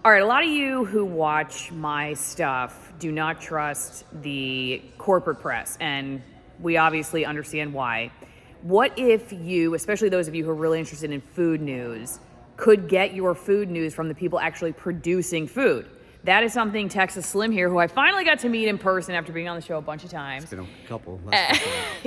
All right, a lot of you who watch my stuff do not trust the corporate press, and we obviously understand why. What if you, especially those of you who are really interested in food news, could get your food news from the people actually producing food? That is something Texas Slim here, who I finally got to meet in person after being on the show a bunch of times. It's been a couple.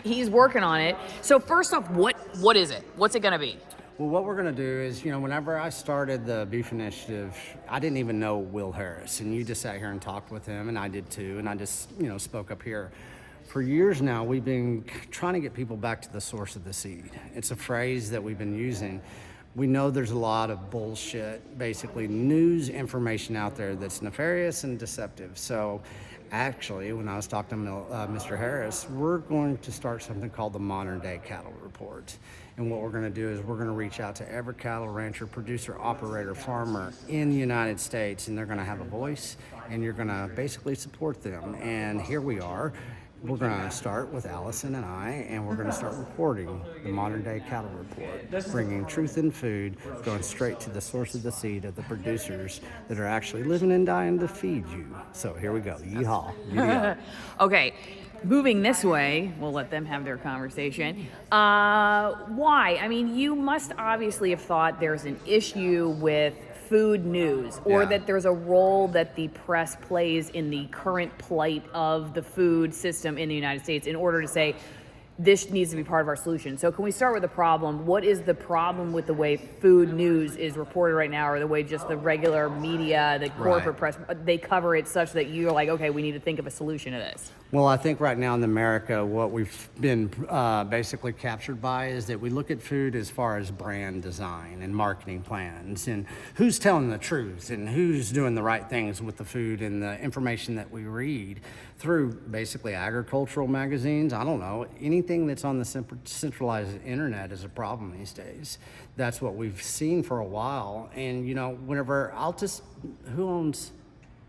He's working on it. So first off, what is it? What's it gonna be? Well, what we're going to do is, whenever I started the Beef Initiative, I didn't even know Will Harris. And you just sat here and talked with him, and I did too. And I just, spoke up here. For years now, we've been trying to get people back to the source of the seed. It's a phrase that we've been using. We know there's a lot of bullshit, basically news information out there that's nefarious and deceptive. So actually, when I was talking to Mr. Harris, we're going to start something called the Modern Day Cattle Report. And what we're going to do is we're going to reach out to every cattle rancher, producer, operator, farmer in the United States, and they're going to have a voice, and you're going to basically support them. And here we are. We're going to start with Allison and I, and we're going to start reporting the Modern Day Cattle Report, bringing truth in food, going straight to the source of the seed of the producers that are actually living and dying to feed you. So here we go. Yeehaw. Giddy up. Okay, moving this way, we'll let them have their conversation. Why? I mean, you must obviously have thought there's an issue with food news, or that there's a role that the press plays in the current plight of the food system in the United States in order to say this needs to be part of our solution. So can we start with the problem? What is the problem with the way food news is reported right now, or the way just the regular media, the corporate press, they cover it such that you're like, okay, we need to think of a solution to this? Well, I think right now in America, what we've been basically captured by is that we look at food as far as brand design and marketing plans, and who's telling the truth and who's doing the right things with the food and the information that we read through basically agricultural magazines. I don't know, anything that's on the centralized internet is a problem these days. That's what we've seen for a while. And, whenever who owns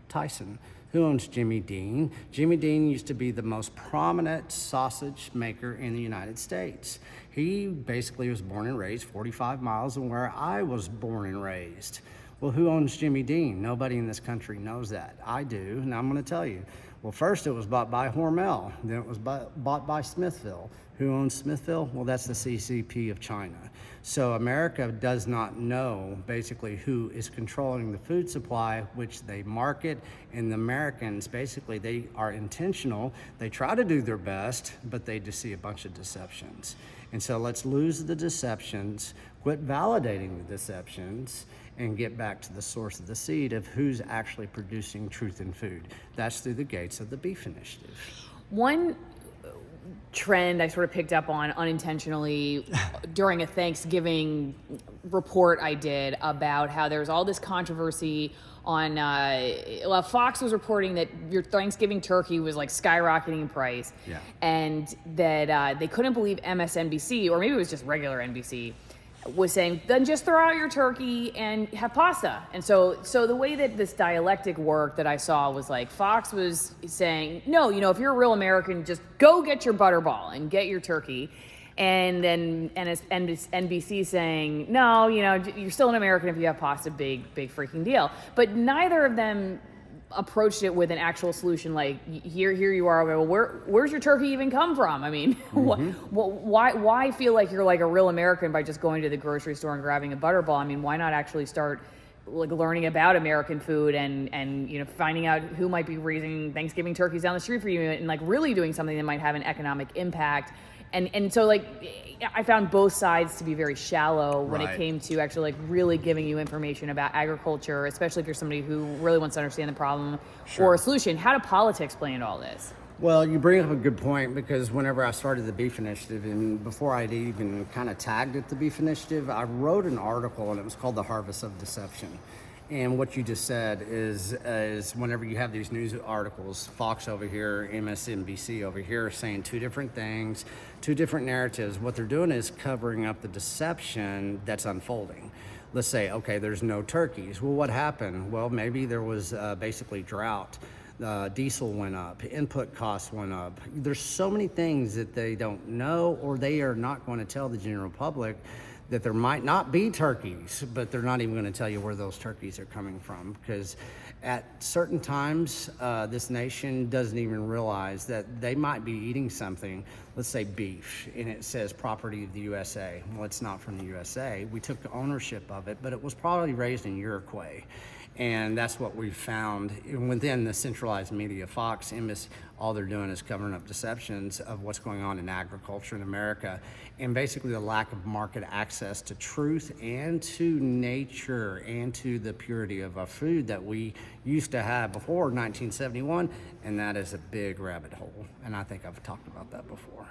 Tyson? Who owns Jimmy Dean? Jimmy Dean used to be the most prominent sausage maker in the United States. He basically was born and raised 45 miles from where I was born and raised. Well, who owns Jimmy Dean? Nobody in this country knows that. I do, and I'm going to tell you. Well, first it was bought by Hormel, then it was bought by Smithville. Who owns Smithville? Well, that's the CCP of China. So America does not know basically who is controlling the food supply, which they market, and the Americans basically, they are intentional. They try to do their best, but they just see a bunch of deceptions. And so let's lose the deceptions, quit validating the deceptions, and get back to the source of the seed of who's actually producing truth in food. That's through the gates of the Beef Initiative. One trend I sort of picked up on unintentionally during a Thanksgiving report I did about how there's all this controversy on, Fox was reporting that your Thanksgiving turkey was like skyrocketing in price, and that they couldn't believe MSNBC, or maybe it was just regular NBC, was saying, then just throw out your turkey and have pasta. And so the way that this dialectic worked that I saw was like, Fox was saying, no, if you're a real American, just go get your butterball and get your turkey. And then NBC saying, no, you're still an American if you have pasta, big freaking deal. But neither of them approached it with an actual solution, like here you are. Well, where's your turkey even come from? I mean, why feel like you're like a real American by just going to the grocery store and grabbing a butterball? I mean, why not actually start like learning about American food and finding out who might be raising Thanksgiving turkeys down the street for you, and like really doing something that might have an economic impact. And so like I found both sides to be very shallow when it came to actually like really giving you information about agriculture, especially if you're somebody who really wants to understand the problem or a solution. How do politics play into all this? Well, you bring up a good point, because whenever I started the Beef Initiative, and before I'd even kind of tagged it the Beef Initiative, I wrote an article, and it was called The Harvest of Deception. And what you just said is whenever you have these news articles, Fox over here, MSNBC over here, saying two different things, two different narratives, what they're doing is covering up the deception that's unfolding. Let's say, okay, there's no turkeys. Well, what happened? Well, maybe there was basically drought. Diesel went up, input costs went up. There's so many things that they don't know, or they are not going to tell the general public, that there might not be turkeys, but they're not even going to tell you where those turkeys are coming from, because at certain times, this nation doesn't even realize that they might be eating something, let's say beef, and it says property of the USA. Well, it's not from the USA. We took ownership of it, but it was probably raised in Uruguay. And that's what we found within the centralized media, Fox, NBC, all they're doing is covering up deceptions of what's going on in agriculture in America, and basically the lack of market access to truth and to nature and to the purity of our food that we used to have before 1971, and that is a big rabbit hole. And I think I've talked about that before.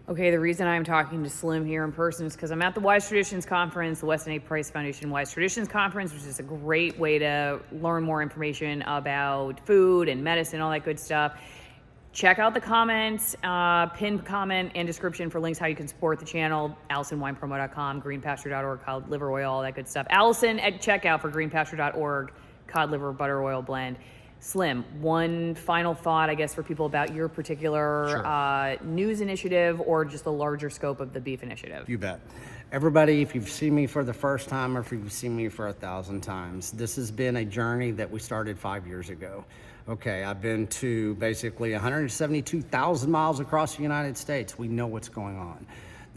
Okay, the reason I'm talking to Slim here in person is because I'm at the Wise Traditions Conference, the Weston A. Price Foundation Wise Traditions Conference, which is a great way to learn more information about food and medicine, all that good stuff. Check out the comments, pinned comment and description for links how you can support the channel, AllisonWinePromo.com, greenpasture.org, cod liver oil, all that good stuff. Allison at checkout for greenpasture.org, cod liver butter oil blend. Slim, one final thought, I guess, for people about your particular news initiative or just the larger scope of the beef initiative. You bet. Everybody, if you've seen me for the first time or if you've seen me for 1,000 times, this has been a journey that we started 5 years ago. Okay, I've been to basically 172,000 miles across the United States. We know what's going on.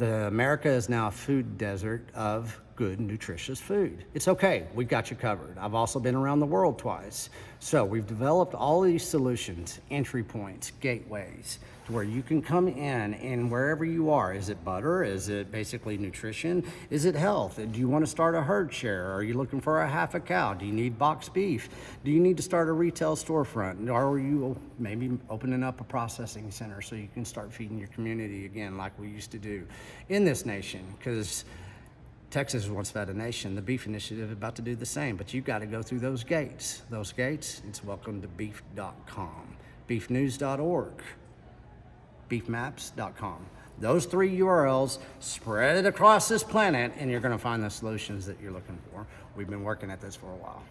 America is now a food desert of good, nutritious food. It's okay, we got you covered. I've also been around the world twice. So we've developed all these solutions, entry points, gateways, to where you can come in and wherever you are, is it butter? Is it basically nutrition? Is it health? Do you want to start a herd share? Are you looking for a half a cow? Do you need boxed beef? Do you need to start a retail storefront? Or are you maybe opening up a processing center so you can start feeding your community again like we used to do in this nation? Because Texas once fed a nation. The Beef Initiative is about to do the same, but you've got to go through those gates. Those gates, it's welcome to beef.com, beefnews.org, beefmaps.com. Those 3 URLs, spread it across this planet, and you're going to find the solutions that you're looking for. We've been working at this for a while.